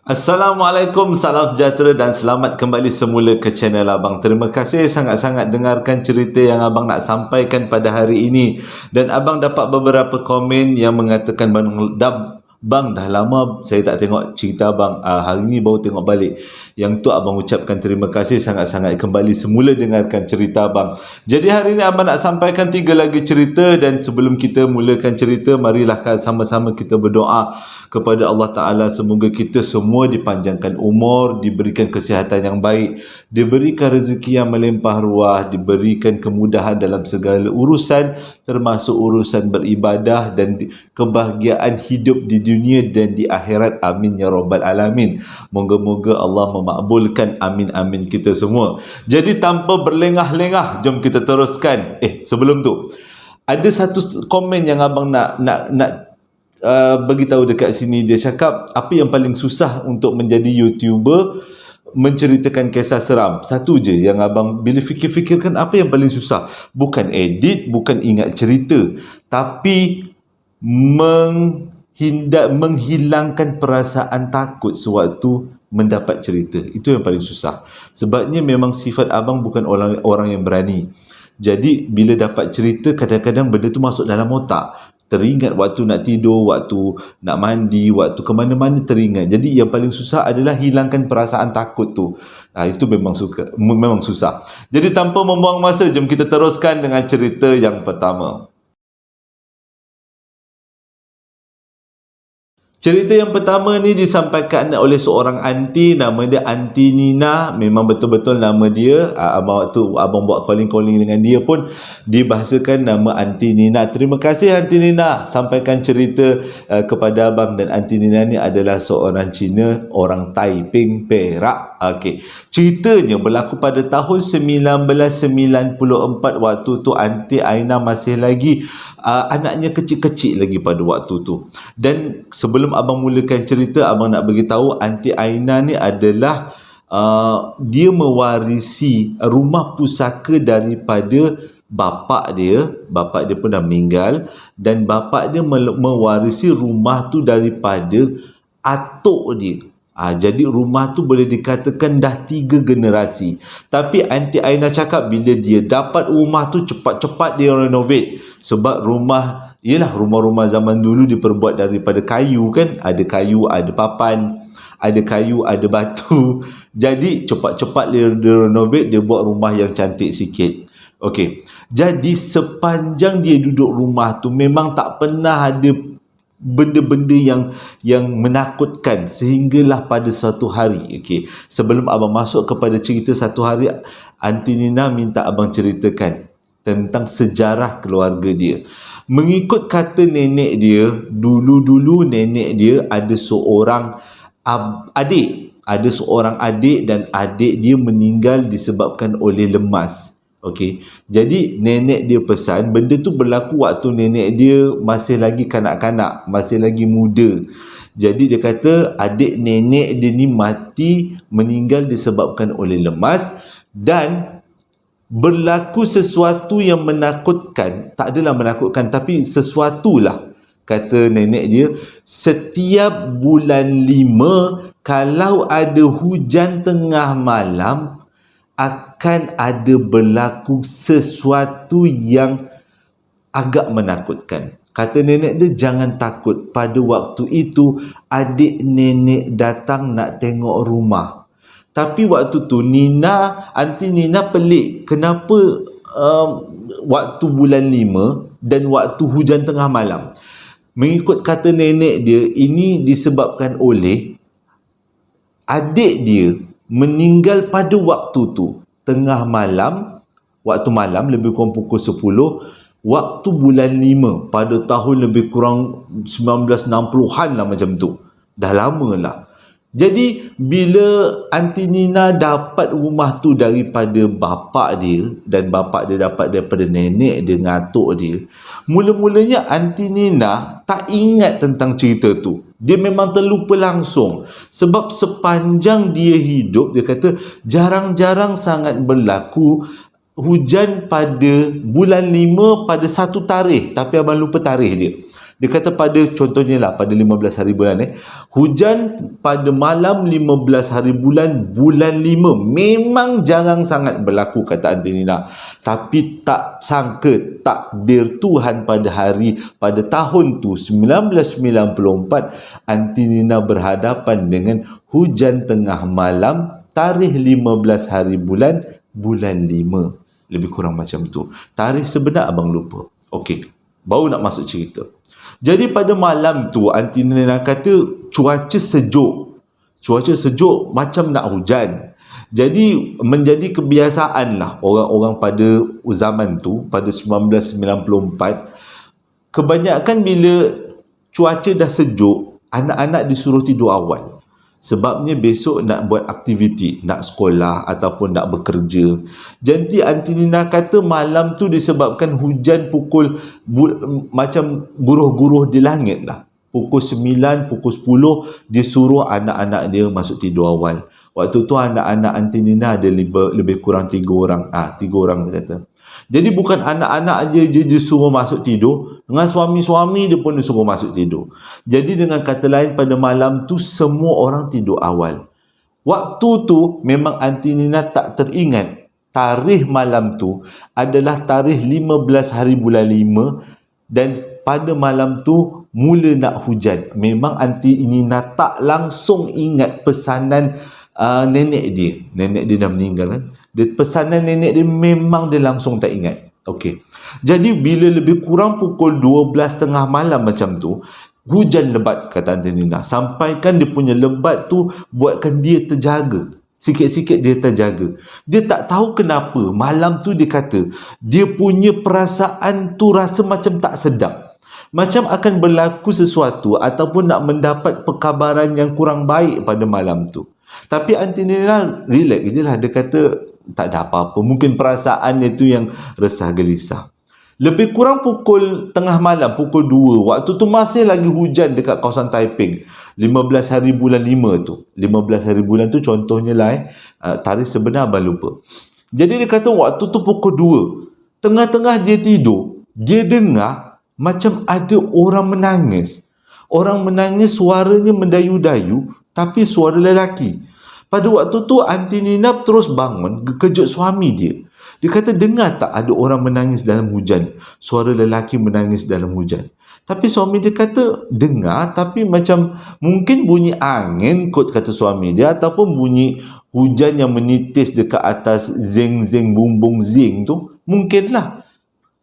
Assalamualaikum, salam sejahtera dan selamat kembali semula ke channel Abang. Terima kasih sangat-sangat dengarkan cerita yang Abang nak sampaikan pada hari ini. Dan Abang dapat beberapa komen yang mengatakan Bang, dah lama saya tak tengok cerita Abang. Hari ni baru tengok balik. Yang tu Abang ucapkan terima kasih sangat-sangat, kembali semula dengarkan cerita Abang. Jadi hari ni Abang nak sampaikan 3 lagi cerita, dan sebelum kita mulakan cerita, marilah sama-sama kita berdoa kepada Allah Ta'ala. Semoga kita semua dipanjangkan umur, diberikan kesihatan yang baik, diberikan rezeki yang melimpah ruah, diberikan kemudahan dalam segala urusan, termasuk urusan beribadah dan kebahagiaan hidup di dunia dan di akhirat. Amin ya rabbal alamin. Moga-moga Allah memakbulkan amin-amin kita semua. Jadi tanpa berlengah-lengah, jom kita teruskan. Sebelum tu, ada satu komen yang abang nak bagi tahu dekat sini. Dia cakap, apa yang paling susah untuk menjadi YouTuber menceritakan kisah seram? Satu je yang abang bila fikir-fikirkan, apa yang paling susah? Bukan edit, bukan ingat cerita, tapi menghilangkan perasaan takut sewaktu mendapat cerita. Itu yang paling susah. Sebabnya memang sifat abang bukan orang yang berani. Jadi bila dapat cerita, kadang-kadang benda tu masuk dalam otak. Teringat waktu nak tidur, waktu nak mandi, waktu ke mana-mana teringat. Jadi yang paling susah adalah hilangkan perasaan takut tu. Itu memang susah. Jadi tanpa membuang masa, jom kita teruskan dengan cerita yang pertama. Cerita yang pertama ni disampaikan oleh seorang aunty, nama dia Aunty Nina. Memang betul-betul nama dia. Abang buat calling-calling dengan dia pun dibahasakan nama Aunty Nina. Terima kasih Aunty Nina sampaikan cerita kepada abang. Dan Aunty Nina ni adalah seorang Cina, orang Taiping, Perak. Okey. Ceritanya berlaku pada tahun 1994. Waktu tu Aunty Aina masih lagi anaknya kecil-kecil lagi pada waktu tu. Dan sebelum abang mulakan cerita, abang nak beritahu Aunty Aina ni adalah dia mewarisi rumah pusaka daripada bapa dia. Bapa dia pun dah meninggal, dan bapa dia mewarisi rumah tu daripada atuk dia. Jadi rumah tu boleh dikatakan dah 3 generasi. Tapi Aunty Aina cakap bila dia dapat rumah tu, cepat-cepat dia renovate. Sebab rumah-rumah zaman dulu diperbuat daripada kayu kan. Ada kayu, ada papan, ada kayu, ada batu. Jadi cepat-cepat dia renovate, dia buat rumah yang cantik sikit. Okey. Jadi sepanjang dia duduk rumah tu, memang tak pernah ada benda-benda yang menakutkan, sehinggalah pada satu hari. Okey, sebelum abang masuk kepada cerita satu hari, Aunty Nina minta abang ceritakan tentang sejarah keluarga dia. Mengikut kata nenek dia, dulu-dulu nenek dia ada seorang adik. Ada seorang adik, dan adik dia meninggal disebabkan oleh lemas. Okey, jadi nenek dia pesan, benda tu berlaku waktu nenek dia masih lagi kanak-kanak, masih lagi muda. Jadi dia kata adik nenek dia ni meninggal disebabkan oleh lemas, dan berlaku sesuatu yang menakutkan. Tak adalah menakutkan, tapi sesuatulah, kata nenek dia. Setiap bulan 5, kalau ada hujan tengah malam, akan ada berlaku sesuatu yang agak menakutkan. Kata nenek dia, jangan takut. Pada waktu itu adik nenek datang nak tengok rumah. Tapi waktu tu Aunty Nina pelik. Kenapa waktu bulan 5 dan waktu hujan tengah malam? Mengikut kata nenek dia, ini disebabkan oleh adik dia meninggal pada waktu tu, tengah malam, waktu malam, lebih kurang pukul 10, waktu bulan 5 pada tahun lebih kurang 1960-an lah, macam tu. Dah lama lah. Jadi bila Aunty Nina dapat rumah tu daripada bapa dia, dan bapa dia dapat daripada nenek dia dengan atuk dia, mula-mulanya Aunty Nina tak ingat tentang cerita tu. Dia memang terlupa langsung. Sebab sepanjang dia hidup, dia kata jarang-jarang sangat berlaku hujan pada bulan 5 pada satu tarikh. Tapi abang lupa tarikh dia. Dia kata pada, contohnya lah, pada 15 hari bulan hujan pada malam 15 hari bulan 5 memang jarang sangat berlaku, kata Aunty Nina. Tapi tak sangka takdir Tuhan pada tahun tu 1994, Aunty Nina berhadapan dengan hujan tengah malam tarikh 15 hari bulan 5. Lebih kurang macam tu. Tarikh sebenar abang lupa. Okey, baru nak masuk cerita. Jadi pada malam tu Aunty Nina kata cuaca sejuk macam nak hujan. Jadi menjadi kebiasaan lah orang-orang pada zaman tu, pada 1994, kebanyakan bila cuaca dah sejuk, anak-anak disuruh tidur awal. Sebabnya besok nak buat aktiviti, nak sekolah ataupun nak bekerja. Jadi Aunty Nina kata malam tu disebabkan hujan macam guruh-guruh di langit lah. Pukul 9, pukul 10 dia suruh anak-anak dia masuk tidur awal. Waktu tu anak-anak Aunty Nina ada lebih kurang 3 orang. 3 orang dia kata. Jadi bukan anak-anak je dia suruh masuk tidur, dengan suami-suami dia pun dia suruh masuk tidur. Jadi dengan kata lain pada malam tu semua orang tidur awal. Waktu tu memang Aunty Nina tak teringat tarikh malam tu adalah tarikh 15 hari bulan 5 dan pada malam tu mula nak hujan. Memang Aunty Nina tak langsung ingat pesanan nenek dia. Nenek dia dah meninggal kan. Pesanan nenek dia memang dia langsung tak ingat. Okey. Jadi bila lebih kurang pukul 12.30 malam macam tu, hujan lebat kata Aunty Nina. Sampaikan dia punya lebat tu buatkan dia terjaga. Sikit-sikit dia terjaga. Dia tak tahu kenapa malam tu dia kata dia punya perasaan tu rasa macam tak sedap. Macam akan berlaku sesuatu ataupun nak mendapat perkabaran yang kurang baik pada malam tu. Tapi Aunty Nina relax je lah. Dia kata tak ada apa-apa. Mungkin perasaan dia tu yang resah gelisah. Lebih kurang pukul tengah malam, pukul 2. Waktu tu masih lagi hujan dekat kawasan Taiping. 15 hari bulan 5 tu. 15 hari bulan tu contohnya lah tarikh sebenar abang lupa. Jadi dia kata waktu tu pukul 2. Tengah-tengah dia tidur, dia dengar macam ada orang menangis. Orang menangis suaranya mendayu-dayu tapi suara lelaki. Pada waktu tu Aunty Nina terus bangun, kejut suami dia. Dia kata dengar tak ada orang menangis dalam hujan. Suara lelaki menangis dalam hujan. Tapi suami dia kata dengar tapi macam mungkin bunyi angin kot kata suami dia ataupun bunyi hujan yang menitis dekat atas zeng-zeng bumbung zing tu. Mungkinlah.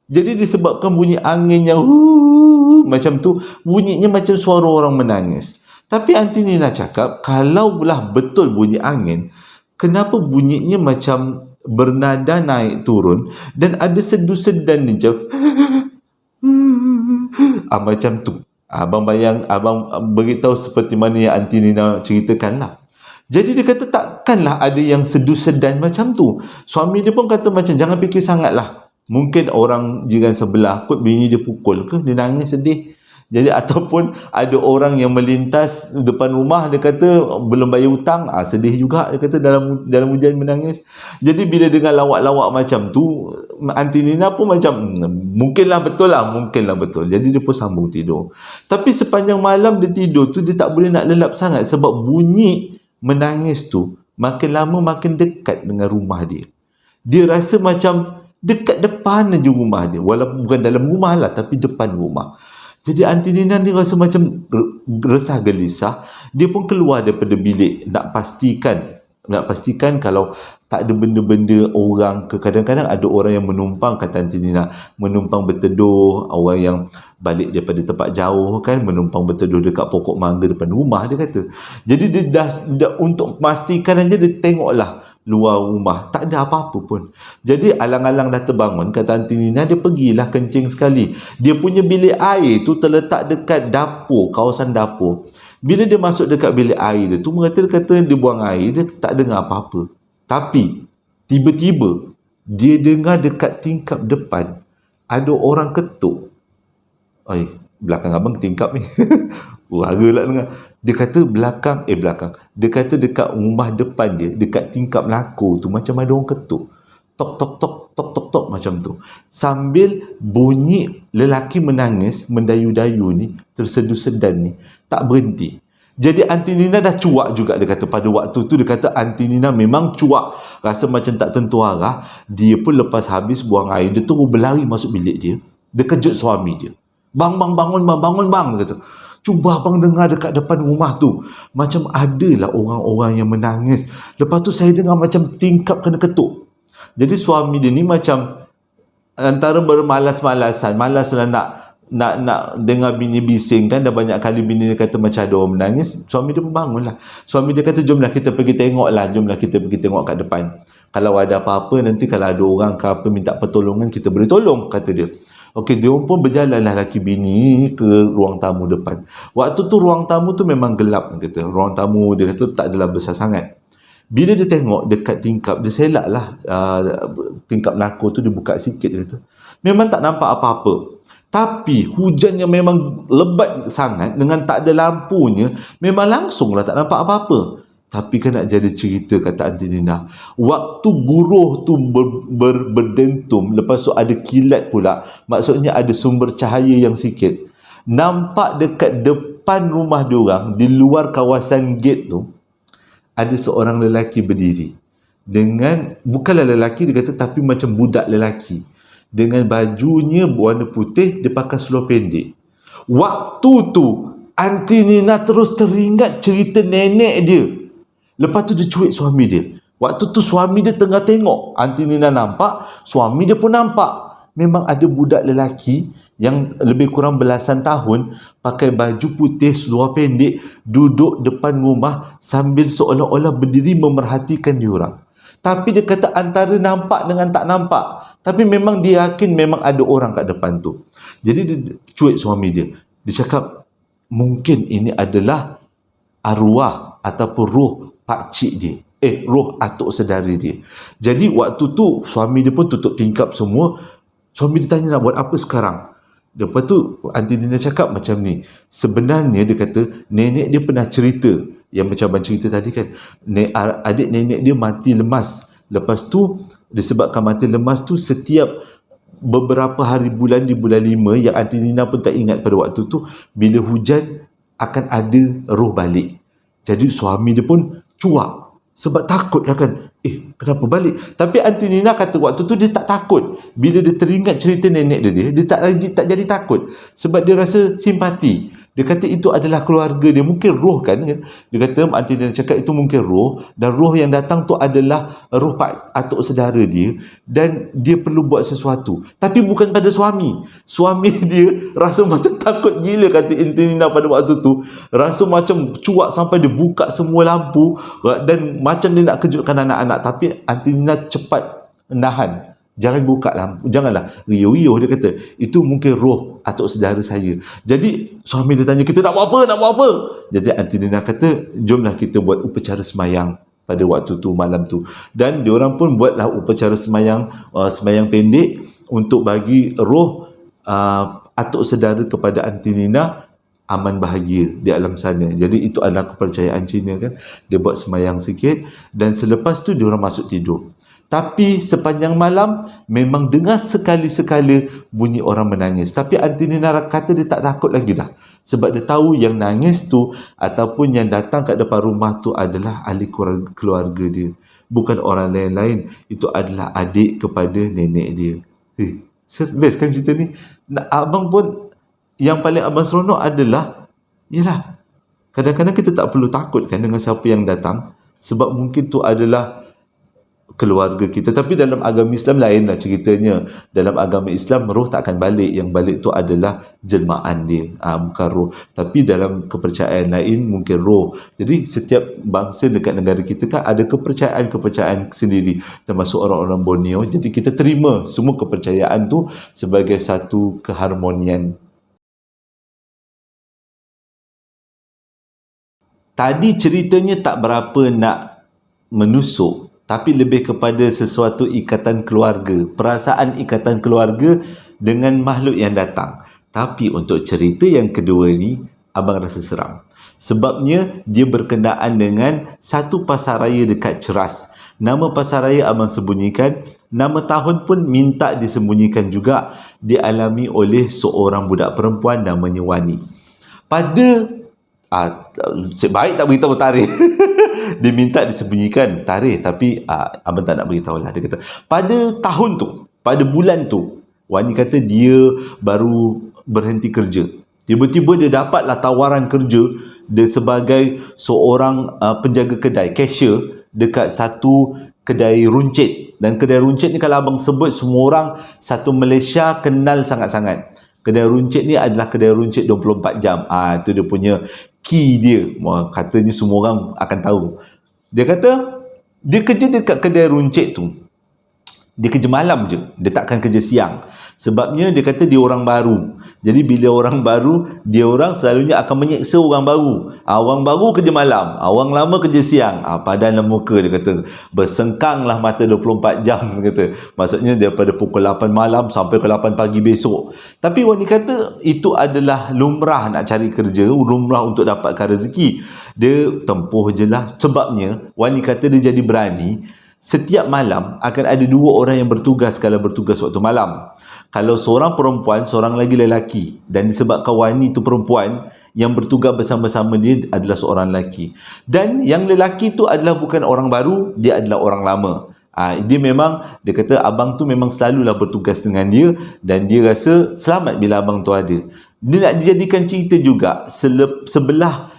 Jadi disebabkan bunyi angin yang macam tu, bunyinya macam suara orang menangis. Tapi Aunty Nina cakap, kalaulah betul bunyi angin, kenapa bunyinya macam bernada naik turun dan ada sedu-sedan ni jauh. Macam tu. Abang bayang, abang beritahu seperti mana yang Aunty Nina ceritakan lah. Jadi dia kata takkanlah ada yang sedu-sedan macam tu. Suami dia pun kata macam jangan fikir sangat lah. Mungkin orang jiran sebelah kot bini dia pukul ke, dia nangis sedih. Jadi ataupun ada orang yang melintas depan rumah, dia kata belum bayar hutang, sedih juga dia kata dalam hujan menangis. Jadi bila dengar lawak-lawak macam tu, Aunty Nina pun macam mungkinlah betul. Jadi dia pun sambung tidur. Tapi sepanjang malam dia tidur tu dia tak boleh nak lelap sangat sebab bunyi menangis tu makin lama makin dekat dengan rumah dia. Dia rasa macam dekat depan aja rumah dia, walaupun bukan dalam rumah lah tapi depan rumah. Jadi Aunty Nina ni rasa macam resah gelisah. Dia pun keluar daripada bilik nak pastikan kalau tak ada benda-benda orang ke. Kadang-kadang ada orang yang menumpang, kata Aunty Nina, menumpang berteduh, orang yang balik daripada tempat jauh kan, menumpang berteduh dekat pokok mangga depan rumah dia kata. Jadi dia dah untuk pastikan aja dia tengoklah luar rumah, tak ada apa-apa pun. Jadi alang-alang dah terbangun, kata Aunty Nina, dia pergilah kencing sekali. Dia punya bilik air tu terletak dekat dapur, kawasan dapur. Bila dia masuk dekat bilik air dia tu, dia kata dia buang air, dia tak dengar apa-apa. Tapi tiba-tiba dia dengar dekat tingkap depan ada orang ketuk. Belakang abang tingkap ni. Warga lah dengar. Dia kata dia kata dekat rumah depan dia, dekat tingkap lakor tu macam ada orang ketuk. tok tok tok tok tok tok macam tu. Sambil bunyi lelaki menangis, mendayu-dayu ni, tersedu-sedan ni, tak berhenti. Jadi Aunty Nina dah cuak juga, dia kata pada waktu tu, dia kata Aunty Nina memang cuak, rasa macam tak tentu arah. Dia pun lepas habis buang air, dia terus berlari masuk bilik dia. Dia kejut suami dia. Bang, bangun bang, bangun bang, dia kata. Cuba abang dengar dekat depan rumah tu, macam adalah orang-orang yang menangis. Lepas tu saya dengar macam tingkap kena ketuk. Jadi suami dia ni macam antara bermalas-malasan, malaslah nak dengar bini bising kan. Dah banyak kali bini dia kata macam ada orang menangis. Suami dia pun bangun lah. Suami dia kata jomlah kita pergi tengok lah, jomlah kita pergi tengok kat depan. Kalau ada apa-apa nanti, kalau ada orang ke apa minta pertolongan, kita boleh tolong, kata dia. Okey, dia pun berjalanlah laki bini ke ruang tamu depan. Waktu tu ruang tamu tu memang gelap, kata. Ruang tamu dia kata tak adalah besar sangat. Bila dia tengok dekat tingkap, dia selak lah tingkap nakor tu, dia buka sikit, dia kata. Memang tak nampak apa-apa. Tapi hujan yang memang lebat sangat, dengan tak ada lampunya, memang langsunglah tak nampak apa-apa. Tapi kan nak jadi cerita, kata Aunty Nina, waktu guruh tu berdentum, lepas tu ada kilat pula, maksudnya ada sumber cahaya yang sikit, nampak dekat depan rumah diorang, di luar kawasan gate tu, ada seorang lelaki berdiri dengan, bukanlah lelaki dia kata, tapi macam budak lelaki, dengan bajunya berwarna putih, dia pakai seluar pendek. Waktu tu Aunty Nina terus teringat cerita nenek dia. Lepas tu dia cuik suami dia. Waktu tu suami dia tengah tengok, Aunty Nina nampak, suami dia pun nampak. Memang ada budak lelaki yang lebih kurang belasan tahun, pakai baju putih, seluar pendek, duduk depan rumah sambil seolah-olah berdiri memerhatikan diorang. Tapi dia kata antara nampak dengan tak nampak. Tapi memang dia yakin memang ada orang kat depan tu. Jadi dia cuik suami dia. Dia cakap, mungkin ini adalah arwah ataupun roh pakcik dia. Roh atuk saudara dia. Jadi waktu tu suami dia pun tutup tingkap semua. Suami dia tanya, nak buat apa sekarang? Lepas tu Aunty Nina cakap macam ni. Sebenarnya dia kata nenek dia pernah cerita, yang macam abang cerita tadi kan, adik nenek dia mati lemas. Lepas tu disebabkan mati lemas tu, setiap beberapa hari bulan, di bulan 5, yang Aunty Nina pun tak ingat pada waktu tu, bila hujan akan ada roh balik. Jadi suami dia pun cuak, sebab takut lah kan. Kenapa balik? Tapi Aunty Nina kata waktu tu dia tak takut. Bila dia teringat cerita nenek dia tak jadi takut. Sebab dia rasa simpati. Dia kata itu adalah keluarga dia. Mungkin roh kan. Dia kata, Aunty Nina cakap itu mungkin roh. Dan roh yang datang tu adalah roh pak atuk saudara dia. Dan dia perlu buat sesuatu. Tapi bukan pada suami. Suami dia rasa macam takut gila, kata Aunty Nina pada waktu tu. Rasa macam cuak sampai dia buka semua lampu. Dan macam dia nak kejutkan anak-anak. Tapi Aunty Nina cepat nahan. Jangan buka lampu, janganlah riuh-riuh, dia kata. Itu mungkin roh atuk saudara saya. Jadi suami dia tanya, kita nak buat apa? Nak buat apa? Jadi Aunty Nina kata, jomlah kita buat upacara semayang pada waktu tu, malam tu. Dan diorang pun buatlah upacara semayang, semayang pendek untuk bagi roh atuk saudara kepada Aunty Nina aman bahagia di alam sana. Jadi itu adalah kepercayaan Cina kan. Dia buat semayang sikit dan selepas tu diorang masuk tidur. Tapi sepanjang malam memang dengar sekali-sekala bunyi orang menangis. Tapi Aunty Nina kata dia tak takut lagi dah. Sebab dia tahu yang nangis tu ataupun yang datang kat depan rumah tu adalah ahli keluarga dia. Bukan orang lain-lain. Itu adalah adik kepada nenek dia. Best kan cerita ni? Abang pun, yang paling abang seronok adalah, yelah, kadang-kadang kita tak perlu takut kan dengan siapa yang datang. Sebab mungkin tu adalah keluarga kita. Tapi dalam agama Islam lain lah ceritanya. Dalam agama Islam roh tak akan balik. Yang balik tu adalah jelmaan dia, bukan roh. Tapi dalam kepercayaan lain mungkin roh. Jadi setiap bangsa dekat negara kita kan ada kepercayaan sendiri, termasuk orang-orang Borneo. Jadi kita terima semua kepercayaan tu sebagai satu keharmonian. Tadi ceritanya tak berapa nak menusuk, tapi lebih kepada sesuatu ikatan keluarga, perasaan ikatan keluarga dengan makhluk yang datang. Tapi untuk cerita yang kedua ni, abang rasa seram. Sebabnya dia berkenaan dengan satu pasaraya dekat Ceras. Nama pasaraya abang sembunyikan, nama tahun pun minta disembunyikan juga. Dialami oleh seorang budak perempuan namanya Wani. Pada baik tak beritahu tarikh. Dia minta disembunyikan tarikh, tapi abang tak nak beritahu lah. Dia kata pada tahun tu, pada bulan tu, Wani kata dia baru berhenti kerja. Tiba-tiba dia dapatlah tawaran kerja dia sebagai seorang penjaga kedai, cashier dekat satu kedai runcit. Dan kedai runcit ni kalau abang sebut, semua orang satu Malaysia kenal sangat-sangat. Kedai runcit ni adalah kedai runcit 24 jam. Itu dia punya key dia. Katanya semua orang akan tahu. Dia kata, dia kerja dekat kedai runcit tu. Dia kerja malam je. Dia takkan kerja siang. Sebabnya dia kata dia orang baru. Jadi bila orang baru, dia orang selalunya akan menyeksa orang baru. Orang baru kerja malam, orang lama kerja siang. Padan muka, dia kata bersengkanglah mata 24 jam, dia kata. Maksudnya daripada pukul 8 malam sampai ke 8 pagi besok. Tapi Wani kata itu adalah lumrah nak cari kerja, lumrah untuk dapatkan rezeki. Dia tempuh je lah. Sebabnya Wani kata dia jadi berani. Setiap malam akan ada dua orang yang bertugas kalau bertugas waktu malam. Kalau seorang perempuan, seorang lagi lelaki. Dan disebabkan Wani itu perempuan, yang bertugas bersama-sama dia adalah seorang lelaki. Dan yang lelaki tu adalah bukan orang baru, dia adalah orang lama. Dia memang, dia kata abang tu memang selalulah bertugas dengan dia, dan dia rasa selamat bila abang tu ada. Dia nak dijadikan cerita juga, sebelah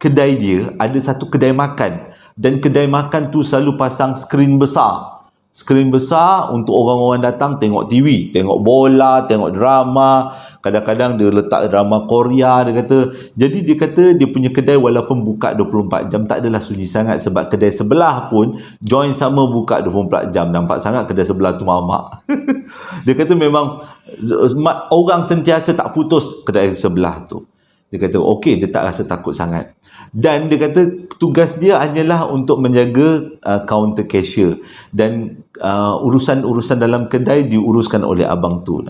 kedai dia ada satu kedai makan. Dan kedai makan tu selalu pasang skrin besar. Skrin besar untuk orang-orang datang tengok TV, tengok bola, tengok drama. Kadang-kadang dia letak drama Korea, dia kata. Jadi dia kata dia punya kedai walaupun buka 24 jam tak adalah sunyi sangat, sebab kedai sebelah pun join sama buka 24 jam. Nampak sangat kedai sebelah tu mamak. Dia kata memang orang sentiasa tak putus kedai sebelah tu. Dia kata okey, dia tak rasa takut sangat. Dan dia kata tugas dia hanyalah untuk menjaga counter cashier. Dan urusan-urusan dalam kedai diuruskan oleh abang tu.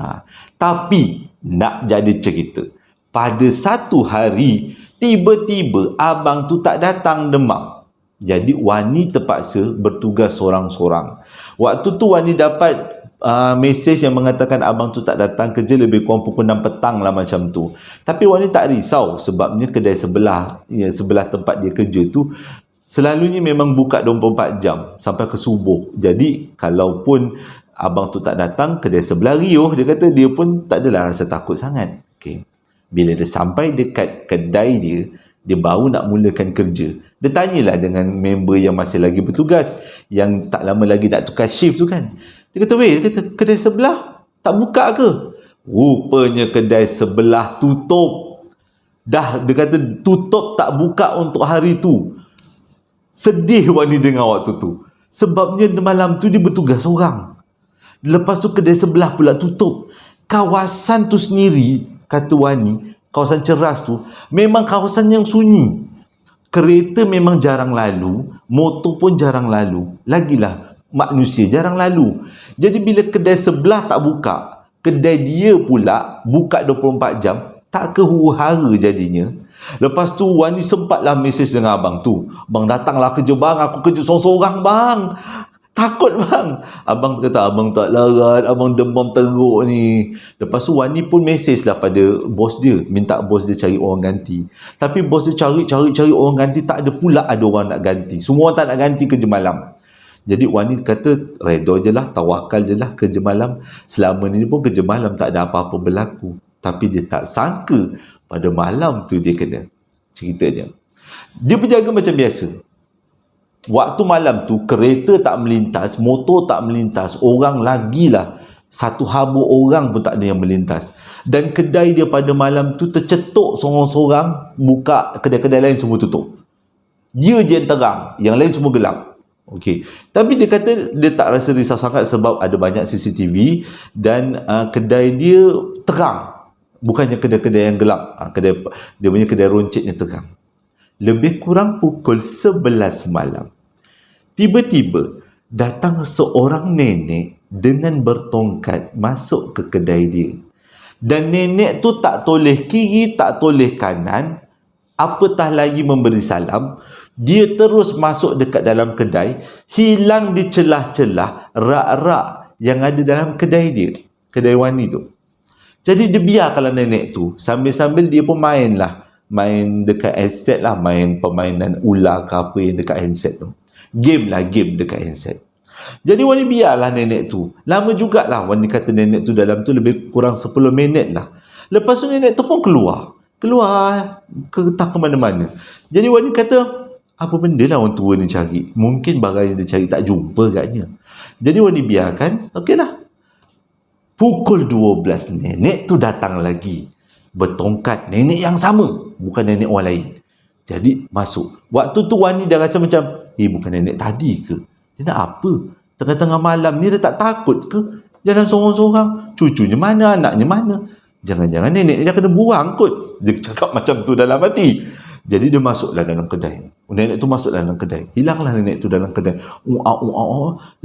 Tapi nak jadi cerita, pada satu hari tiba-tiba abang tu tak datang demam. Jadi Wani terpaksa bertugas seorang-seorang. Waktu tu Wani dapat mesej yang mengatakan abang tu tak datang kerja lebih kurang pukul 6 petang lah macam tu. Tapi Wani tak risau, sebabnya kedai sebelah, sebelah tempat dia kerja tu selalunya memang buka 24 jam sampai ke subuh. Jadi kalaupun abang tu tak datang, kedai sebelah riuh, dia kata dia pun tak adalah rasa takut sangat. Okay. Bila dia sampai dekat kedai dia, dia baru nak mulakan kerja. Dia tanyalah dengan member yang masih lagi bertugas, yang tak lama lagi nak tukar shift tu kan. Dia kata, weh, dia kata, kedai sebelah tak buka ke? Rupanya kedai sebelah tutup. Dah, dia kata, tutup tak buka untuk hari tu. Sedih Wani dengar waktu tu. Sebabnya malam tu dia bertugas seorang. Lepas tu kedai sebelah pula tutup. Kawasan tu sendiri, kata Wani, kawasan Ceras tu, memang kawasan yang sunyi. Kereta memang jarang lalu, motor pun jarang lalu. Lagilah manusia jarang lalu. Jadi bila kedai sebelah tak buka, kedai dia pula buka 24 jam, tak ke huru-hara jadinya. Lepas tu Wani sempatlah mesej dengan abang tu. Bang, datanglah kerja bang, aku kerja seorang-seorang bang. Takut bang. Abang kata abang tak larat, abang demam teruk ni. Lepas tu Wani pun mesej lah pada bos dia, minta bos dia cari orang ganti. Tapi bos dia cari orang ganti, tak ada pula ada orang nak ganti. Semua orang tak nak ganti kerja malam. Jadi Wani kata redha je lah, tawakal je lah kerja malam. Selama ni pun kerja malam tak ada apa-apa berlaku. Tapi dia tak sangka pada malam tu dia kena. Ceritanya, dia berjaga macam biasa. Waktu malam tu kereta tak melintas, motor tak melintas, orang lagilah satu habur orang pun tak ada yang melintas. Dan kedai dia pada malam tu tercetuk seorang-seorang, buka kedai-kedai lain semua tutup. Dia je yang terang, yang lain semua gelap. Okey. Tapi dia kata dia tak rasa risau sangat sebab ada banyak CCTV dan kedai dia terang. Bukannya kedai-kedai yang gelap. Dia punya kedai runcitnya terang. Lebih kurang pukul 11 malam. Tiba-tiba datang seorang nenek dengan bertongkat masuk ke kedai dia. Dan nenek tu tak toleh kiri, tak toleh kanan. apatah lagi memberi salam, dia terus masuk dekat dalam kedai, hilang di celah-celah rak-rak yang ada dalam kedai dia, kedai Wani tu. Jadi dia biarkanlah nenek tu, sambil-sambil dia pun main dekat handset lah, main permainan ular ke apa yang dekat handset tu. Game dekat handset. Jadi Wani biarlah nenek tu. Lama jugalah Wani kata nenek tu dalam tu lebih kurang 10 minit lah. Lepas tu nenek tu pun keluar entah ke mana-mana. Jadi Wani kata, apa benda lah orang tua ni cari? Mungkin barang yang dia cari tak jumpa katnya. Jadi Wani biarkan, okey lah. Pukul 12 nenek tu datang lagi. Bertongkat, nenek yang sama, bukan nenek orang lain. Jadi masuk. Waktu tu Wani dah rasa macam, bukan nenek tadi ke? Dia nak apa? Tengah-tengah malam ni dia tak takut ke? Jalan sorang-sorang. Cucunya mana? Anaknya mana? Jangan-jangan nenek dia kena buang kot. Dia cakap macam tu dalam hati. Jadi dia masuklah dalam kedai. Nenek tu masuk dalam kedai. Hilanglah nenek tu dalam kedai.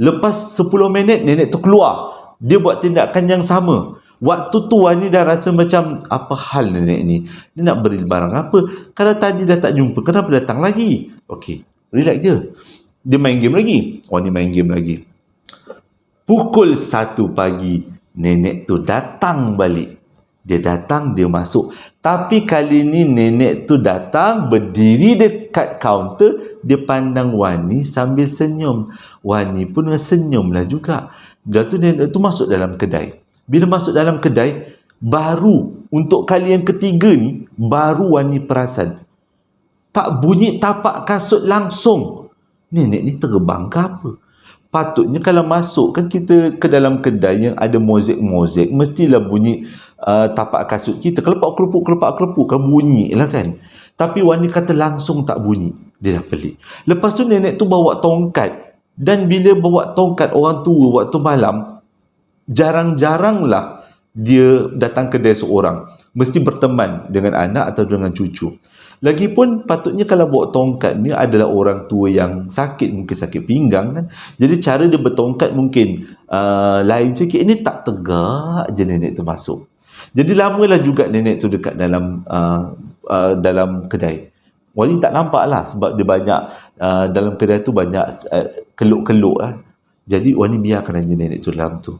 Lepas 10 minit nenek tu keluar. Dia buat tindakan yang sama. Waktu tu Wani dah rasa macam, apa hal nenek ni? Dia nak beri barang apa? Kalau tadi dah tak jumpa, kenapa datang lagi? Okey, relax je. Dia main game lagi. Wani main game lagi. Pukul 1 pagi, nenek tu datang balik. Dia datang, dia masuk. Tapi kali ni nenek tu datang, berdiri dekat kaunter, dia pandang Wani sambil senyum. Wani pun senyumlah juga. Dah tu nenek tu masuk dalam kedai. Bila masuk dalam kedai, baru untuk kali yang ketiga ni, baru Wani perasan. Tak bunyi tapak kasut langsung. Nenek ni terbang ke apa? Patutnya kalau masuk kan kita ke dalam kedai yang ada mozaik-mozaik, mestilah bunyi tapak kasut kita. Kelepak kelupuk kan bunyi lah kan. Tapi Wani kata langsung tak bunyi. Dia dah pelik. Lepas tu nenek tu bawa tongkat. Dan bila bawa tongkat orang tua waktu malam, jarang-jaranglah dia datang kedai seorang. Mesti berteman dengan anak atau dengan cucu. Lagipun patutnya kalau bawa tongkat ni adalah orang tua yang sakit, mungkin sakit pinggang kan. Jadi cara dia bertongkat mungkin lain sikit. Ini tak tegak je nenek tu masuk. Jadi lamalah juga nenek tu dekat dalam kedai. Wali tak nampak lah sebab dia banyak dalam kedai tu banyak keluk-keluk lah. Jadi Wani biarkan aja nenek tu dalam tu.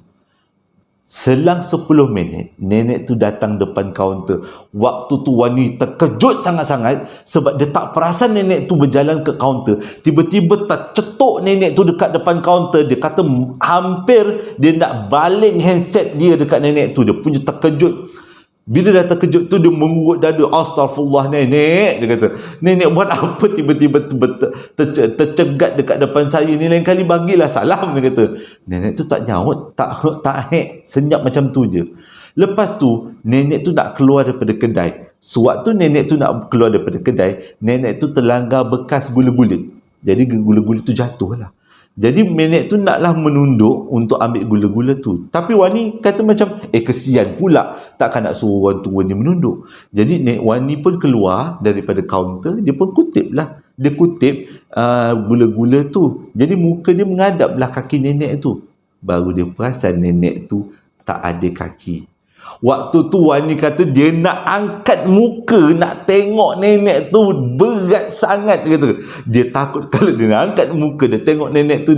Selang 10 minit, nenek tu datang depan kaunter. Waktu tu Wani terkejut sangat-sangat sebab dia tak perasan nenek tu berjalan ke kaunter. Tiba-tiba tercetuk nenek tu dekat depan kaunter. Dia kata hampir dia nak baling handset dia dekat nenek tu. Dia punya terkejut. Bila dah terkejut tu dia mengurut dada. Astaghfirullah nenek, dia kata. Nenek buat apa tiba-tiba tercegat dekat depan saya ni? Lain kali bagilah salam, dia kata. Nenek tu tak nyaut, tak hek, senyap macam tu je. Lepas tu nenek tu nak keluar daripada kedai. Sewaktu nenek tu nak keluar daripada kedai, nenek tu terlanggar bekas gula-gula. Jadi gula-gula tu jatuh lah. Jadi nenek tu naklah menunduk untuk ambil gula-gula tu. Tapi Wani kata macam, kesian pula. Takkan nak suruh orang tua ni menunduk. Jadi Nek Wani pun keluar daripada kaunter. Dia pun kutip lah. Dia kutip gula-gula tu. Jadi muka dia menghadaplah kaki nenek tu. Baru dia perasan nenek tu tak ada kaki. Waktu tu Wani kata dia nak angkat muka nak tengok nenek tu, berat sangat kata. Dia takut kalau dia nak angkat muka dia tengok nenek tu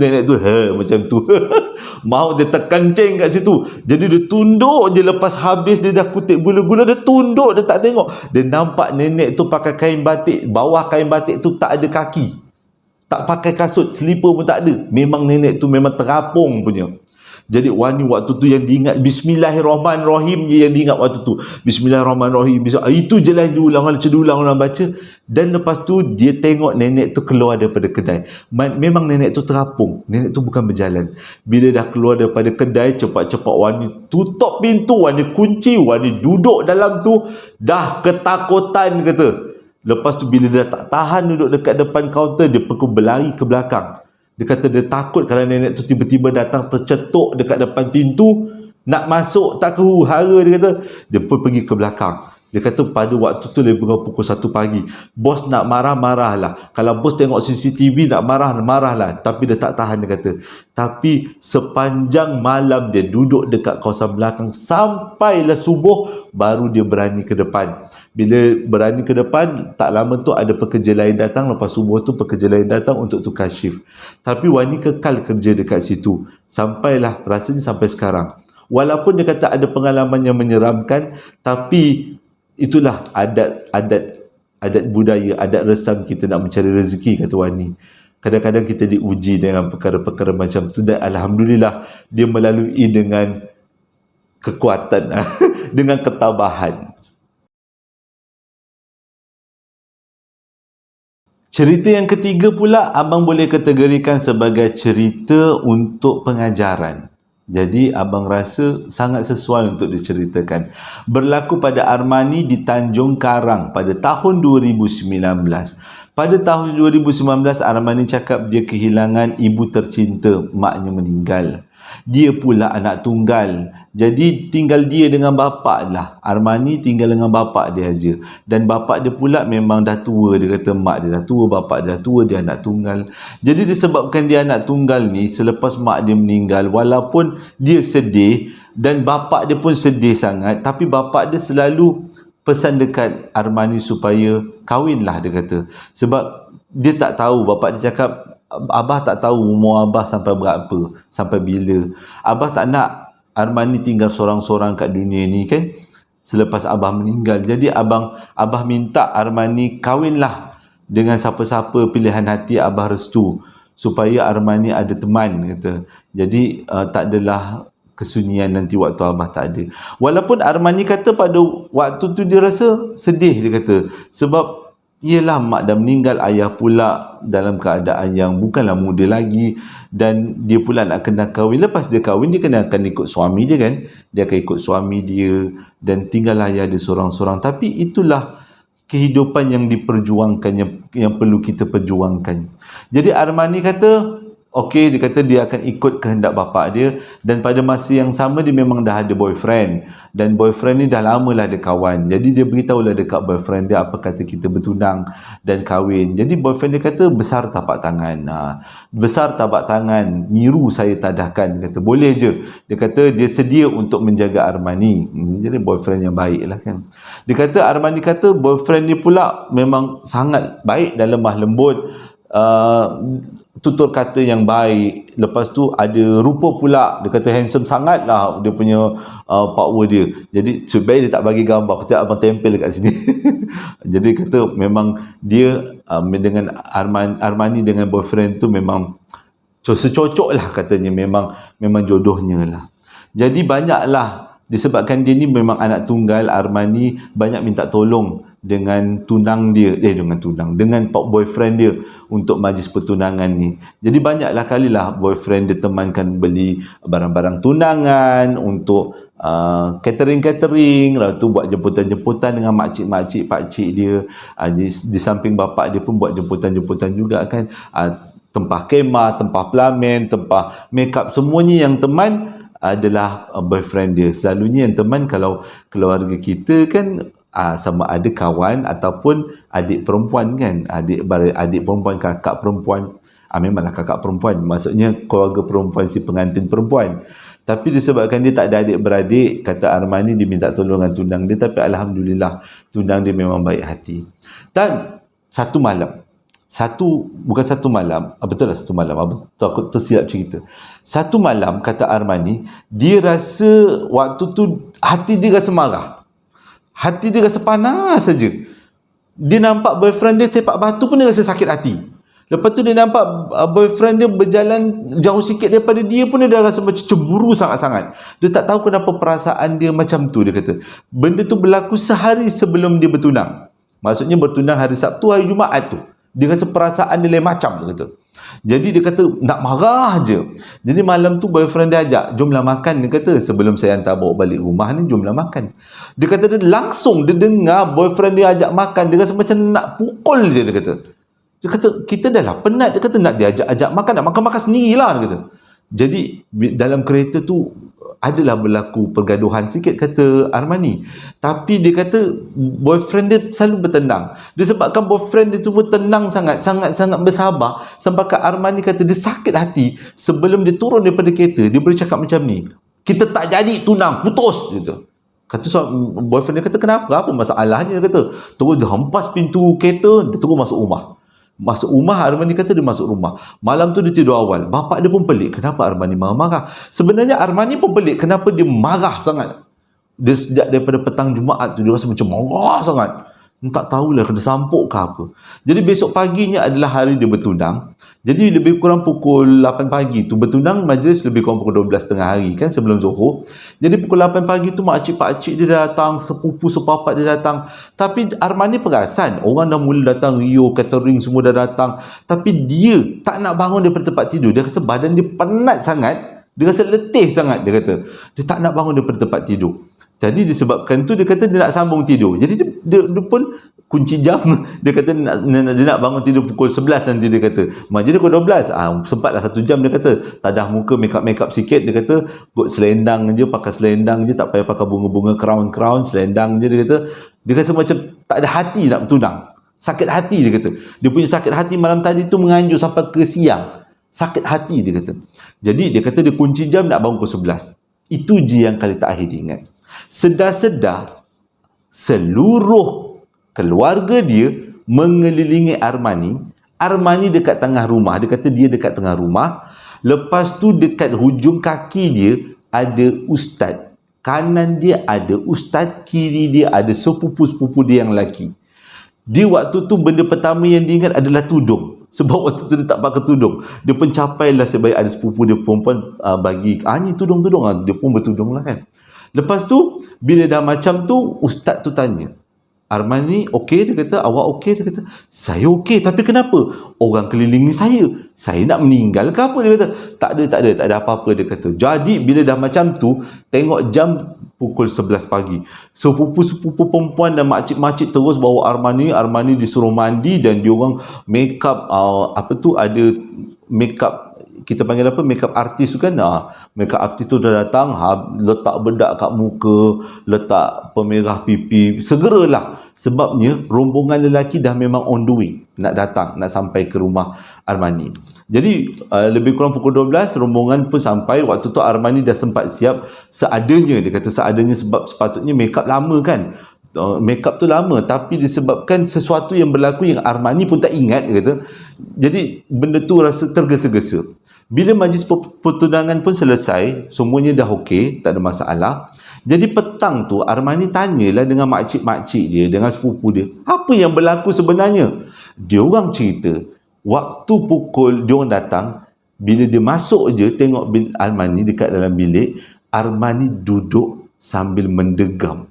macam tu. Mau dia terkencing kat situ. Jadi dia tunduk je lepas habis dia dah kutip gula-gula, dia tunduk, dia tak tengok. Dia nampak nenek tu pakai kain batik, bawah kain batik tu tak ada kaki. Tak pakai kasut, selipar pun tak ada. Memang nenek tu memang terapung punya. Jadi Wani waktu tu yang diingat Bismillahirrahmanirrahim je yang diingat waktu tu. Bismillahirrahmanirrahim. Itu je lah yang diulang orang baca. Dan lepas tu dia tengok nenek tu keluar daripada kedai. Memang nenek tu terapung. Nenek tu bukan berjalan. Bila dah keluar daripada kedai, cepat-cepat Wani tutup pintu, Wani kunci, Wani duduk dalam tu. Dah ketakutan kata. Lepas tu bila dia tak tahan duduk dekat depan kaunter, dia pergi berlari ke belakang. Dia kata dia takut kalau nenek tu tiba-tiba datang tercetuk dekat depan pintu, nak masuk tak kehuhara, dia kata. Dia pun pergi ke belakang. Dia kata pada waktu tu lebih kurang pukul 1 pagi. Bos nak marah-marah lah. Kalau bos tengok CCTV nak marah lah. Tapi dia tak tahan, dia kata. Tapi sepanjang malam dia duduk dekat kawasan belakang sampailah subuh, baru dia berani ke depan. Bila berani ke depan, tak lama tu ada pekerja lain datang, lepas subuh tu pekerja lain datang untuk tukar shift. Tapi Wani kekal kerja dekat situ. Sampailah, rasanya sampai sekarang. Walaupun dia kata ada pengalaman yang menyeramkan, tapi itulah adat budaya, adat resam kita nak mencari rezeki, kata Wani. Kadang-kadang kita diuji dengan perkara-perkara macam tu, dan Alhamdulillah dia melalui dengan kekuatan, dengan ketabahan. Cerita yang ketiga pula, abang boleh kategorikan sebagai cerita untuk pengajaran. Jadi abang rasa sangat sesuai untuk diceritakan. Berlaku pada Armani di Tanjung Karang pada tahun 2019. Pada tahun 2019, Armani cakap dia kehilangan ibu tercinta, maknya meninggal. Dia pula anak tunggal. Jadi tinggal dia dengan bapak lah. Armani tinggal dengan bapak dia aja. Dan bapak dia pula memang dah tua. Dia kata mak dia dah tua, bapak dia dah tua, dia anak tunggal. Jadi disebabkan dia anak tunggal ni, selepas mak dia meninggal, walaupun dia sedih dan bapak dia pun sedih sangat, tapi bapak dia selalu pesan dekat Armani supaya kahwinlah, dia kata. Sebab dia tak tahu, bapak dia cakap, Abah tak tahu umur Abah sampai berapa, sampai bila. Abah tak nak Armani tinggal sorang-sorang kat dunia ni kan, selepas Abah meninggal. Jadi Abah minta Armani kahwinlah dengan siapa-siapa pilihan hati Abah restu, supaya Armani ada teman, kata. Jadi tak adalah kesunyian nanti waktu Abah tak ada. Walaupun Armani kata pada waktu tu dia rasa sedih, dia kata, sebab yelah mak dah meninggal, ayah pula dalam keadaan yang bukanlah muda lagi, dan dia pula nak kena kahwin. Lepas dia kahwin, dia kena akan ikut suami dia kan, dia akan ikut suami dia dan tinggal ayah dia sorang-sorang. Tapi itulah kehidupan yang diperjuangkan, yang perlu kita perjuangkan. Jadi Armani kata okey, dia kata dia akan ikut kehendak bapak dia, dan pada masa yang sama dia memang dah ada boyfriend, dan boyfriend ni dah lama lah dia kawan. Jadi dia beritahulah dekat boyfriend dia, apa kata kita bertunang dan kahwin. Jadi boyfriend dia kata besar tapak tangan, besar tapak tangan, niru saya tadahkan, dia kata boleh je. Dia kata dia sedia untuk menjaga Armani. Jadi boyfriend yang baik lah kan. Dia kata, Armani kata boyfriend dia pula memang sangat baik dan lemah lembut, tutur kata yang baik. Lepas tu ada rupa pula, dia kata handsome sangat lah dia punya power dia. Jadi sebaik dia tak bagi gambar, kata abang tempel dekat sini. Jadi kata memang dia dengan Armani dengan boyfriend tu memang secocok lah katanya, memang jodohnya lah. Jadi banyaklah, disebabkan dia ni memang anak tunggal, Armani banyak minta tolong dengan tunang dia, dengan boyfriend dia untuk majlis pertunangan ni. Jadi banyaklah kalilah boyfriend dia temankan beli barang-barang tunangan untuk catering, lalu tu buat jemputan-jemputan dengan makcik-makcik, pakcik dia. Di samping bapak dia pun buat jemputan-jemputan juga kan. Tempah kemah, tempah pelamin, tempah makeup, semuanya yang teman adalah boyfriend dia. Selalunya yang teman kalau keluarga kita kan sama ada kawan ataupun adik perempuan kan, adik perempuan, kakak perempuan. Memanglah kakak perempuan, maksudnya keluarga perempuan, si pengantin perempuan. Tapi disebabkan dia tak ada adik-beradik, kata Armani dia minta tolongan tunang dia, tapi Alhamdulillah tunang dia memang baik hati. Dan satu malam, betul lah satu malam, abang takut tersilap cerita. Satu malam, kata Armani, dia rasa waktu tu hati dia rasa marah, hati dia rasa panas saja. Dia nampak boyfriend dia sepak batu pun dia rasa sakit hati. Lepas tu dia nampak boyfriend dia berjalan jauh sikit daripada dia pun dia dah rasa macam cemburu sangat-sangat. Dia tak tahu kenapa perasaan dia macam tu. Dia kata benda tu berlaku sehari sebelum dia bertunang. Maksudnya bertunang hari Sabtu, hari Jumaat tu dia rasa perasaan dia lain macam, dia kata. Jadi dia kata nak marah je. Jadi malam tu boyfriend dia ajak, jomlah makan, dia kata, sebelum saya hantar bawa balik rumah ni, jomlah makan. Dia kata dia langsung dia dengar boyfriend dia ajak makan, dia rasa macam nak pukul dia, dia kata. Dia kata kita dah lah penat, dia kata nak diajak-ajak makan, nak makan-makan sendirilah, dia kata. Jadi dalam kereta tu adalah berlaku pergaduhan sikit, kata Armani. Tapi dia kata boyfriend dia selalu bertenang. Disebabkan boyfriend dia tu pun tenang sangat-sangat bersabar, sampai ke Armani kata dia sakit hati sebelum dia turun daripada kereta, dia boleh cakap macam ni, kita tak jadi tunang, putus, gitu. Kata boyfriend dia kata, kenapa? Apa masalahnya? Dia kata, terus dia hempas pintu kereta, dia terus masuk rumah. Masuk rumah, Armani kata dia masuk rumah. Malam tu dia tidur awal. Bapak dia pun pelik, kenapa Armani marah-marah? Sebenarnya Armani pun pelik, kenapa dia marah sangat. Dia sejak daripada petang Jumaat tu, dia rasa macam marah sangat. Tak tahulah kena sampuk ke apa. Jadi besok paginya adalah hari dia bertunang. Jadi lebih kurang pukul 8 pagi tu bertunang, majlis lebih kurang pukul 12 tengah hari kan, sebelum Zuhur. Jadi pukul 8 pagi tu makcik pakcik dia datang, sepupu sepapat dia datang. Tapi Armani perasan orang dah mula datang, Rio, catering semua dah datang. Tapi dia tak nak bangun daripada tempat tidur. Dia rasa badan dia penat sangat. Dia rasa letih sangat, dia kata. Dia tak nak bangun daripada tempat tidur. Jadi disebabkan tu dia kata dia nak sambung tidur. Jadi dia pun kunci jam. Dia kata dia nak bangun tidur pukul 11 nanti, dia kata. Jadi pukul 12. Sempatlah 1 jam, dia kata. Tadah muka, make up sikit. Dia kata buat selendang je, pakai selendang je, tak payah pakai bunga-bunga, crown, selendang je, dia kata. Dia rasa macam tak ada hati nak bertunang. Sakit hati, dia kata. Dia punya sakit hati malam tadi tu menganjur sampai ke siang. Sakit hati, dia kata. Jadi dia kata dia kunci jam nak bangun pukul 11. Itu je yang kali terakhir dia ingat. Sedar-sedar seluruh keluarga dia mengelilingi Armani. Armani dekat tengah rumah. Dia kata dia dekat tengah rumah. Lepas tu dekat hujung kaki dia ada ustaz. Kanan dia ada ustaz, kiri dia ada sepupu-sepupu dia yang lelaki. Dia waktu tu benda pertama yang dia ingat adalah tudung. Sebab waktu tu dia tak pakai tudung. Dia pun capailah sebaik ada sepupu dia perempuan bagi, ni tudung-tudung. Dia pun bertudung lah kan. Lepas tu, bila dah macam tu, ustaz tu tanya, Armani okey? Dia kata, awak okey? Dia kata, saya okey, tapi kenapa? Orang kelilingi saya nak meninggal ke apa? Dia kata, tak ada apa-apa, dia kata. Jadi, bila dah macam tu, tengok jam pukul 11 pagi. Sepupu-sepupu perempuan dan makcik-makcik terus bawa Armani disuruh mandi dan diorang make up, ada make up, kita panggil apa, make up artis tu kan. Make up artis tu dah datang, letak bedak kat muka, letak pemerah pipi, segeralah. Sebabnya rombongan lelaki dah memang on the way, nak datang, nak sampai ke rumah Armani. Jadi lebih kurang pukul 12 rombongan pun sampai. Waktu tu Armani dah sempat siap seadanya. Dia kata seadanya sebab sepatutnya make up lama kan. Make up tu lama, tapi disebabkan sesuatu yang berlaku yang Armani pun tak ingat, dia kata. Jadi benda tu rasa tergesa-gesa. Bila majlis pertunangan pun selesai, semuanya dah okey, tak ada masalah. Jadi petang tu Armani tanyalah dengan makcik-makcik dia, dengan sepupu dia, apa yang berlaku sebenarnya. Dia orang cerita, waktu pukul dia orang datang, bila dia masuk je tengok Armani dekat dalam bilik, Armani duduk sambil menderam.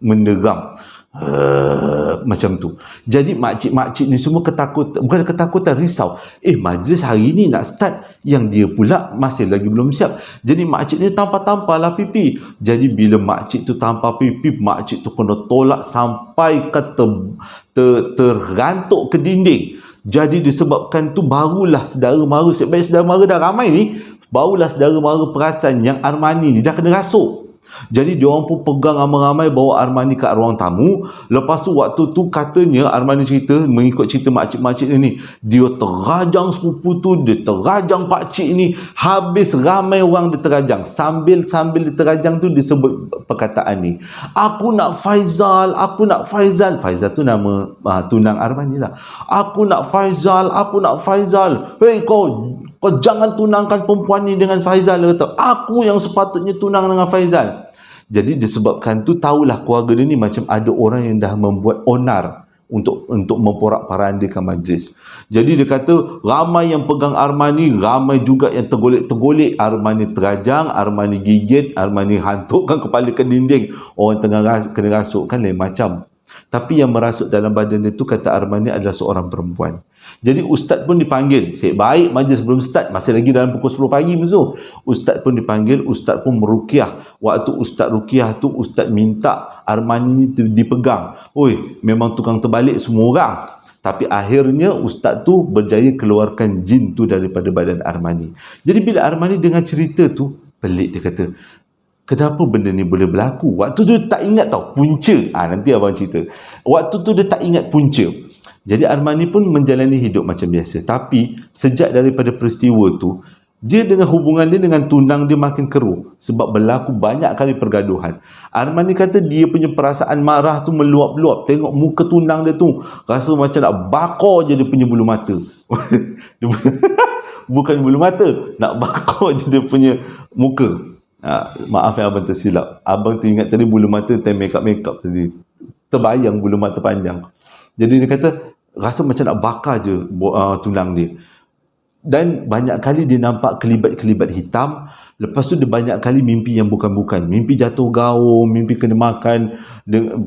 Macam tu. Jadi makcik-makcik ni semua ketakutan, bukan ketakutan, risau. Majlis hari ni nak start, yang dia pula masih lagi belum siap. Jadi makcik ni tampar-tampar lah pipi. Jadi bila makcik tu tampar pipi, makcik tu kena tolak sampai tergantuk ke dinding. Jadi disebabkan tu barulah saudara mara, sebaik saudara mara dah ramai ni, barulah saudara mara perasan yang Armani ni dah kena rasuk. Jadi diorang pun pegang ramai-ramai bawa Armani kat ruang tamu. Lepas tu waktu tu katanya Armani cerita, mengikut cerita makcik-makcik ni, dia terajang sepupu tu, dia terajang pakcik ni, habis ramai orang dia terajang. Sambil dia terajang tu disebut perkataan ni, aku nak Faizal. Faizal tu nama tunang Armani lah. Aku nak Faizal. Hei kau jangan tunangkan perempuan ni dengan Faizal. Dia kata, aku yang sepatutnya tunang dengan Faizal. Jadi disebabkan tu, tahulah keluarga dia ni macam ada orang yang dah membuat onar untuk memporak-parandakan majlis. Jadi dia kata ramai yang pegang Armani, ramai juga yang tergolek. Armani terajang, Armani gigit, Armani hantukkan kepala ke dinding. Orang tengah kena rasuk kan lain macam. Tapi yang merasuk dalam badan dia tu, kata Armani, adalah seorang perempuan. Jadi ustaz pun dipanggil. Baik majlis belum start, masih lagi dalam pukul 10 pagi tu. Ustaz pun dipanggil, ustaz pun meruqyah. Waktu ustaz ruqyah tu, ustaz minta Armani ni dipegang. Memang tukang terbalik semua orang. Tapi akhirnya ustaz tu berjaya keluarkan jin tu daripada badan Armani. Jadi bila Armani dengar cerita tu, pelik, dia kata, kenapa benda ni boleh berlaku? Waktu tu tak ingat tau punca. Nanti abang cerita. Waktu tu dia tak ingat punca. Jadi Armani pun menjalani hidup macam biasa. Tapi sejak daripada peristiwa tu, Dia dengan hubungan dia dengan tunang dia makin keruh sebab berlaku banyak kali pergaduhan. Armani kata dia punya perasaan marah tu meluap-luap. Tengok muka tunang dia tu, rasa macam nak bakar je dia punya bulu mata. Bukan bulu mata, nak bakar je dia punya muka. Maaf ya abang tersilap. Abang teringat tadi bulu mata time make-up tadi. Terbayang bulu mata panjang. Jadi dia kata rasa macam nak bakar je tunang dia. Dan banyak kali dia nampak kelibat-kelibat hitam. Lepas tu dia banyak kali mimpi yang bukan-bukan. Mimpi jatuh gaung, mimpi kena makan,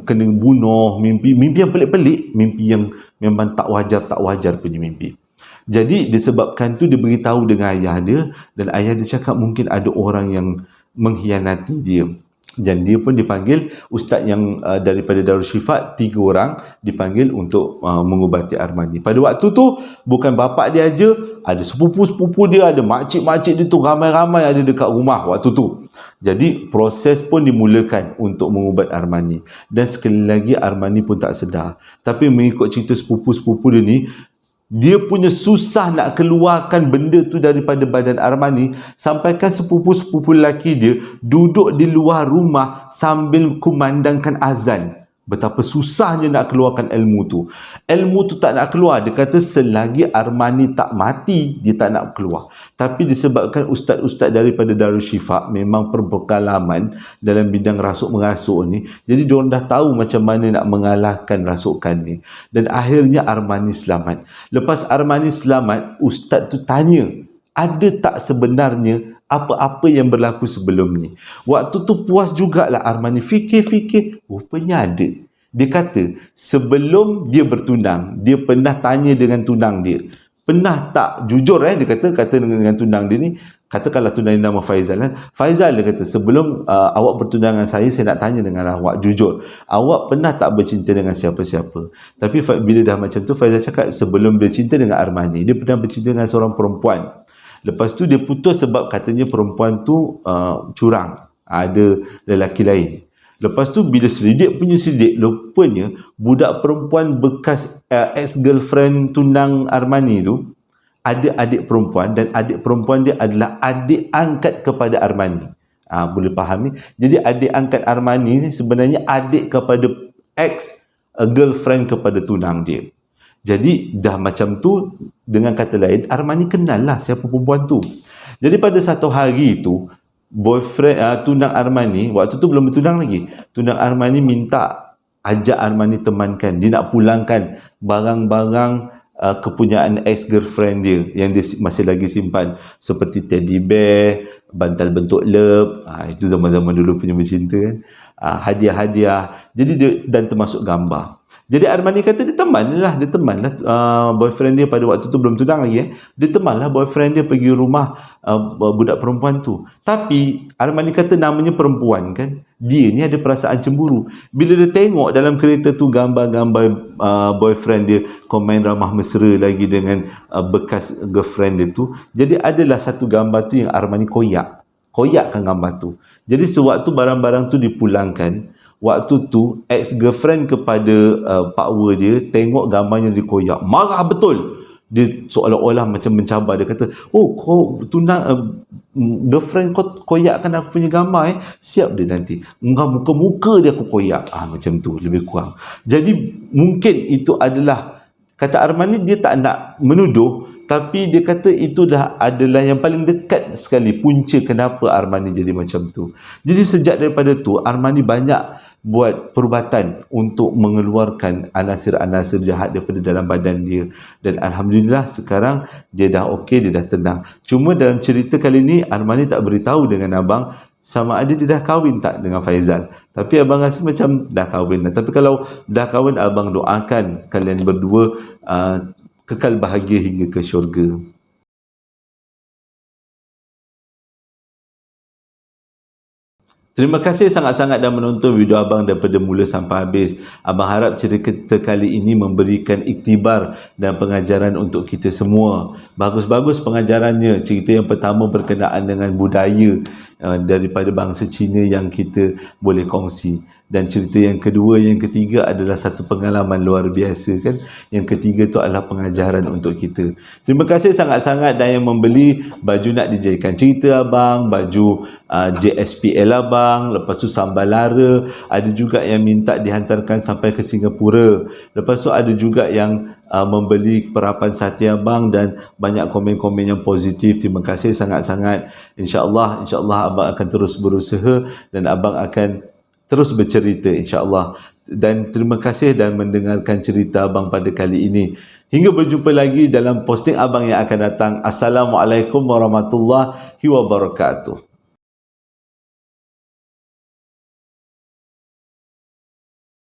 kena bunuh, mimpi yang pelik-pelik, mimpi yang memang tak wajar punya mimpi. Jadi disebabkan tu dia beritahu dengan ayah dia, dan ayah dia cakap mungkin ada orang yang mengkhianati dia. Dan dia pun dipanggil ustaz yang daripada Darul Syifa, 3 orang dipanggil untuk mengubati Armani. Pada waktu tu bukan bapa dia aja, ada sepupu-sepupu dia, ada makcik-makcik dia tu, ramai-ramai ada dekat rumah waktu tu. Jadi proses pun dimulakan untuk mengubat Armani. Dan sekali lagi Armani pun tak sedar. Tapi mengikut cerita sepupu-sepupu dia ni, dia punya susah nak keluarkan benda tu daripada badan Armani, sampaikan sepupu-sepupu lelaki dia duduk di luar rumah sambil kumandangkan azan. Betapa susahnya nak keluarkan ilmu tu. Ilmu tu tak nak keluar. Dia kata selagi Armani tak mati, dia tak nak keluar. Tapi disebabkan ustaz-ustaz daripada Darul Syifa memang berpengalaman dalam bidang rasuk-merasuk ni, jadi diorang dah tahu macam mana nak mengalahkan rasukan ni. Dan akhirnya Armani selamat. Lepas Armani selamat, ustaz tu tanya, ada tak sebenarnya apa-apa yang berlaku sebelum ni? Waktu tu puas jugalah Armani, fikir-fikir, rupanya ada. Dia kata sebelum dia bertunang, dia pernah tanya dengan tunang dia, pernah tak jujur dia kata dengan tunang dia ni, katakanlah tunang dia nama Faizal kan. Faizal dia kata, sebelum awak bertunang dengan saya nak tanya dengan awak jujur, awak pernah tak bercinta dengan siapa-siapa? Tapi bila dah macam tu, Faizal cakap sebelum dia cinta dengan Armani, dia pernah bercinta dengan seorang perempuan. Lepas tu dia putus sebab katanya perempuan tu curang, ada lelaki lain. Lepas tu bila selidik, rupanya budak perempuan bekas ex-girlfriend tunang Armani tu ada adik perempuan, dan adik perempuan dia adalah adik angkat kepada Armani. Boleh fahami? Jadi adik angkat Armani ni sebenarnya adik kepada ex-girlfriend kepada tunang dia. Jadi dah macam tu, dengan kata lain, Armani kenal lah siapa perempuan tu. Jadi pada satu hari tu, boyfriend tunang Armani, waktu tu belum bertunang lagi, tunang Armani minta ajak Armani temankan, dia nak pulangkan barang-barang kepunyaan ex-girlfriend dia yang dia masih lagi simpan, seperti teddy bear, bantal bentuk love, itu zaman-zaman dulu punya bercinta kan, hadiah-hadiah. Jadi dia, dan termasuk gambar. Jadi Armani kata dia temanlah boyfriend dia pada waktu tu belum tunang lagi. Dia temanlah boyfriend dia pergi rumah budak perempuan tu. Tapi Armani kata namanya perempuan kan, dia ni ada perasaan cemburu. Bila dia tengok dalam kereta tu gambar-gambar boyfriend dia komen ramah mesra lagi dengan bekas girlfriend dia tu, jadi adalah satu gambar tu yang Armani koyakkan gambar tu. Jadi sewaktu barang-barang tu dipulangkan, waktu tu ex-girlfriend kepada Pak Wer dia tengok gambarnya dikoyak, marah betul. Dia seolah-olah macam mencabar. Dia kata, oh kau tunang girlfriend kau koyakkan aku punya gambar siap dia nanti muka-muka dia aku koyak. Macam tu lebih kurang. Jadi mungkin itu adalah, kata Armani, dia tak nak menuduh, tapi dia kata itu adalah yang paling dekat sekali punca kenapa Armani jadi macam tu. Jadi sejak daripada tu Armani banyak buat perubatan untuk mengeluarkan anasir-anasir jahat daripada dalam badan dia, dan alhamdulillah sekarang dia dah okey, dia dah tenang. Cuma dalam cerita kali ni Armani tak beritahu dengan abang sama ada dia dah kahwin tak dengan Faizal. Tapi abang rasa macam dah kahwin. Tapi kalau dah kahwin, abang doakan kalian berdua kekal bahagia hingga ke syurga. Terima kasih sangat-sangat dah menonton video abang daripada mula sampai habis. Abang harap cerita kali ini memberikan iktibar dan pengajaran untuk kita semua. Bagus-bagus pengajarannya. Cerita yang pertama berkenaan dengan budaya daripada bangsa Cina yang kita boleh kongsi. Dan cerita yang kedua, yang ketiga adalah satu pengalaman luar biasa kan. Yang ketiga tu adalah pengajaran untuk kita. Terima kasih sangat-sangat dan yang membeli baju nak dijadikan cerita abang, baju JSPL abang, lepas tu sambal lara, ada juga yang minta dihantarkan sampai ke Singapura. Lepas tu ada juga yang membeli perapan sati abang dan banyak komen-komen yang positif. Terima kasih sangat-sangat. InsyaAllah abang akan terus berusaha dan abang akan terus bercerita insya-Allah. Dan terima kasih dan mendengarkan cerita abang pada kali ini. Hingga berjumpa lagi dalam posting abang yang akan datang. Assalamualaikum warahmatullahi wabarakatuh.